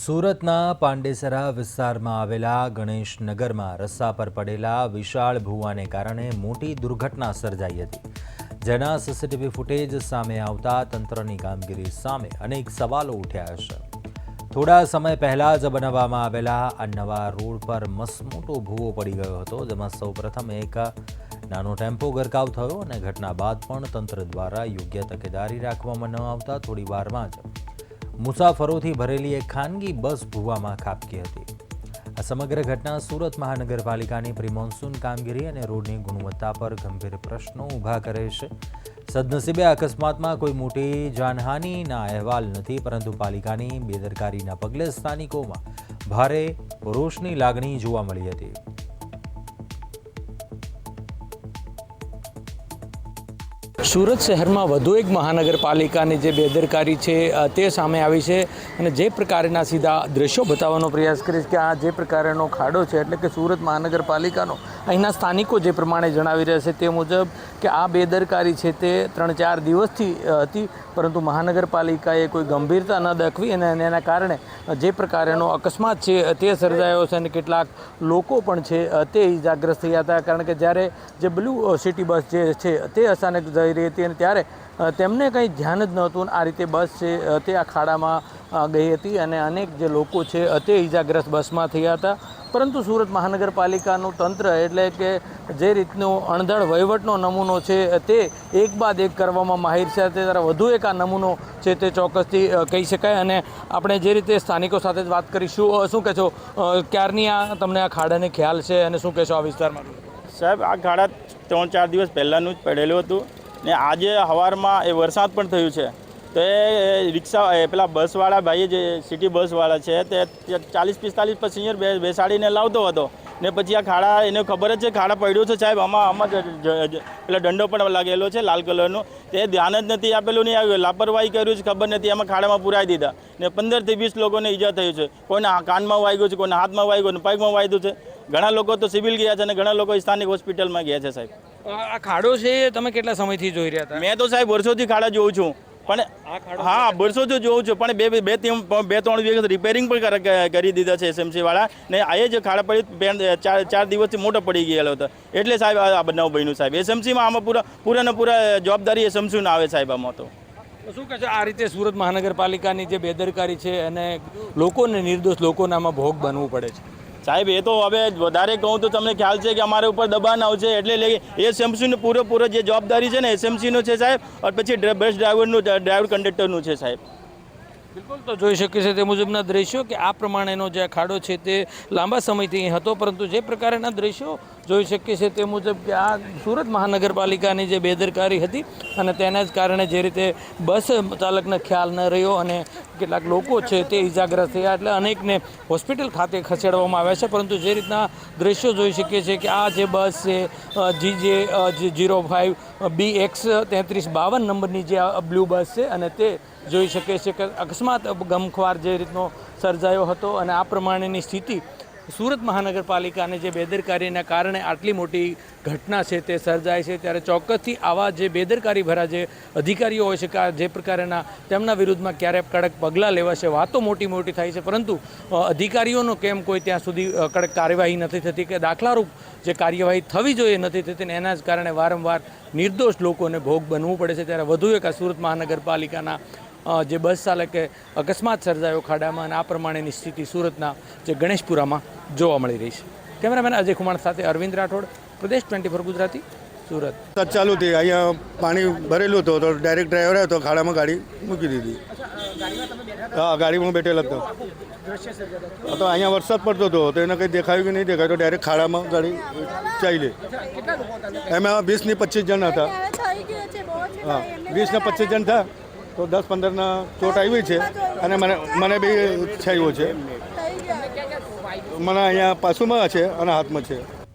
સુરતના પાંડેસરા વિસ્તારમાં આવેલા ગણેશનગરમાં રસ્તા પર પડેલા વિશાળ ભૂવાને કારણે મોટી દુર્ઘટના સર્જાઈ હતી, જેના સીસીટીવી ફૂટેજ સામે આવતા તંત્રની કામગીરી સામે અનેક સવાલો ઉઠ્યા છે. થોડા સમય પહેલા જ બનાવવામાં આવેલા આ નવા રોડ પર મસમોટો ભૂવો પડી ગયો હતો, જેમાં સૌપ્રથમ એક નાનો ટેમ્પો ગરકાવ થયો અને ઘટના બાદ પણ તંત્ર દ્વારા યોગ્ય તકેદારી રાખવામાં ન આવતા થોડી વારમાં જ મુસાફરોથી ભરેલી એક ખાનગી બસ ભૂવામાં ખાબકી હતી. આ સમગ્ર ઘટના સુરત મહાનગરપાલિકાની પ્રી મોન્સૂન કામગીરી અને રોડની ગુણવત્તા પર ગંભીર પ્રશ્નો ઊભા કરે છે. સદનસીબે અકસ્માતમાં કોઈ મોટી જાનહાનિના અહેવાલ નથી, પરંતુ પાલિકાની બેદરકારીના પગલે સ્થાનિકોમાં ભારે રોષની લાગણી જોવા મળી હતી. સુરત શહેરમાં વધુ એક મહાનગરપાલિકાની જે બેદરકારી છે તે સામે આવી છે અને જે પ્રકારના સીધા દ્રશ્યો બતાવવાનો પ્રયાસ કરીશ કે આ જે પ્રકારનો ખાડો છે, એટલે કે સુરત મહાનગરપાલિકાનો અહીંના સ્થાનિકો જે પ્રમાણે જણાવી રહ્યા છે તે મુજબ કે આ બેદરકારી છે તે 3-4 દિવસથી હતી, પરંતુ મહાનગરપાલિકાએ કોઈ ગંભીરતા ન દાખવી અને એના કારણે જે પ્રકારનો અકસ્માત છે તે સર્જાયો છે અને કેટલાક લોકો પણ છે તે ઇજાગ્રસ્ત થયા હતા. કારણ કે જ્યારે જે બ્લુ સિટી બસ જે છે તે અચાનક જઈ રહી હતી અને ત્યારે તેમને કંઈ ધ્યાન જ નહોતું. આ રીતે બસ છે તે આ ખાડામાં ગઈ હતી અને અનેક જે લોકો છે તે ઇજાગ્રસ્ત બસમાં થયા હતા. પરંતુ સુરત મહાનગરપાલિકાનું તંત્ર એટલે કે જે રીતનો અણધડ વહીવટનો નમૂનો છે તે એક બાદ એક કરવામાં માહિર છે, તે ત્યારે વધુ એક આ નમૂનો છે તે ચોક્કસથી કહી શકાય. અને આપણે જે રીતે સ્થાનિકો સાથે જ વાત કરીશું, શું કહેશો, ક્યારની આ તમને આ ખાડાને ખ્યાલ છે અને શું કહેશો આ વિસ્તારમાં? સાહેબ, આ ખાડા 3-4 દિવસ પહેલાંનું જ પડેલું હતું ને આજે સવારમાં એ વરસાદ પણ થયું છે, તો એ રિક્ષા પેલા બસવાળા ભાઈએ જે સિટી બસવાળા છે તે 40-45 પેસેન્જર બેસાડીને લાવતો હતો ને પછી આ ખાડા એને ખબર જ છે ખાડા પડ્યો છે સાહેબ. આમાં પેલા દંડો પણ લાગેલો છે લાલ કલરનો, તે ધ્યાન જ નથી આપેલું, નહીં આવ્યું, લાપરવાહી કર્યું છે, ખબર નથી, એમાં ખાડામાં પુરાઈ દીધા ને 15 થી 20 લોકોને ઈજા થઈ છે. કોઈના કાનમાં વાગ્યું છે, કોઈના હાથમાં વાગ્યું, પગમાં વાગ્યું છે. ઘણા લોકો તો સિવિલ ગયા છે અને ઘણા લોકો સ્થાનિક હોસ્પિટલમાં ગયા છે સાહેબ. આ ખાડો છે તમે કેટલા સમયથી જોઈ રહ્યા હતા? મેં તો સાહેબ વર્ષોથી ખાડા જોઉં છું, પણ હા વર્ષોથી જોઉં છું, પણ 2-3 દિવસ રિપેરિંગ પણ કરી દીધા છે એસએમસી વાળા ને. આ જ ખાડા પડી 4 દિવસથી મોટો પડી ગયેલો હતો, એટલે સાહેબ આ બનાવ બન્યું સાહેબ. એસએમસીમાં આમાં પૂરા જવાબદારી એસએમસીને આવે સાહેબ. આમાં તો શું કહે છે આ રીતે સુરત મહાનગરપાલિકાની જે બેદરકારી છે અને લોકોને, નિર્દોષ લોકોને આમાં ભોગ બનવું પડે છે સાહેબ? એ તો હવે વધારે કહું તો તમને ખ્યાલ છે કે અમારા ઉપર દબાણ આવશે, એટલે એસએમસીનું પૂરો જે જવાબદારી છે ને એસએમસીનું છે સાહેબ, અને પછી બસ ડ્રાઈવર કંડક્ટરનું છે સાહેબ. બિલકુલ, તો જોઈ શકીએ છીએ તે મુજબના દ્રશ્યો કે આ પ્રમાણેનો જે ખાડો છે તે લાંબા સમયથી અહીં હતો, પરંતુ જે પ્રકારના દ્રશ્યો જોઈ શકીએ છીએ તે મુજબ કે આ સુરત મહાનગરપાલિકાની જે બેદરકારી હતી અને તેના જ કારણે જે રીતે બસ ચાલકને ખ્યાલ ન રહ્યો અને કેટલાક લોકો છે તે ઇજાગ્રસ્ત થયા, એટલે અનેકને હોસ્પિટલ ખાતે ખસેડવામાં આવ્યા છે. પરંતુ જે રીતના દ્રશ્યો જોઈ શકીએ છીએ કે આ જે બસ છે GJ05 BX 3352 નંબરની જે બ્લુ બસ છે અને તે જોઈ શકીએ છીએ કે અકસ્માત ગમખ્વાર જે રીતનો સર્જાયો હતો અને આ પ્રમાણેની સ્થિતિ સુરત મહાનગરપાલિકાને જે બેદરકારીના કારણે આટલી મોટી ઘટના છે તે સર્જાય છે. ત્યારે ચોક્કસથી આવા જે બેદરકારી ભરા જે અધિકારીઓ હોય છે કે જે પ્રકારના તેમના વિરુદ્ધમાં ક્યારે કડક પગલાં લેવાશે. વાતો મોટી થાય છે, પરંતુ અધિકારીઓનો કેમ કોઈ ત્યાં સુધી કડક કાર્યવાહી નથી થતી કે દાખલારૂપ જે કાર્યવાહી થવી જોઈએ નથી થતી, એના જ કારણે વારંવાર નિર્દોષ લોકોને ભોગ બનવું પડે છે. ત્યારે વધુ એક આ સુરત મહાનગરપાલિકાના જે બસ ચાલકે અકસ્માત સર્જાયો ખાડામાં અને આ પ્રમાણેની સ્થિતિ સુરતના જે ગણેશપુરામાં જોવા મળી રહી છે. કેમેરામેન અજય કુમાર સાથે અરવિંદ રાઠોડ, પ્રદેશ 24 ગુજરાતી, સુરત. ચાલુ થઈ અહીંયા પાણી ભરેલું હતું તો ડાયરેક્ટ ડ્રાઈવર હતો, ખાડામાં ગાડી મૂકી દીધી. હા, ગાડીમાં બેઠેલો હતો તો અહીંયા વરસાદ પડતો હતો તો એને કંઈ દેખાયું કે નહીં દેખાયું તો ડાયરેક્ટ ખાડામાં ગાડી ચાલી. એમાં 20 થી 25 જણ હતા. હા, 20 ને 25 જણ થયા તો 10-15 ચોટ આવી છે અને મને બી થયું છે. મને અહીંયા પાછુમાં છે અને હાથમાં છે.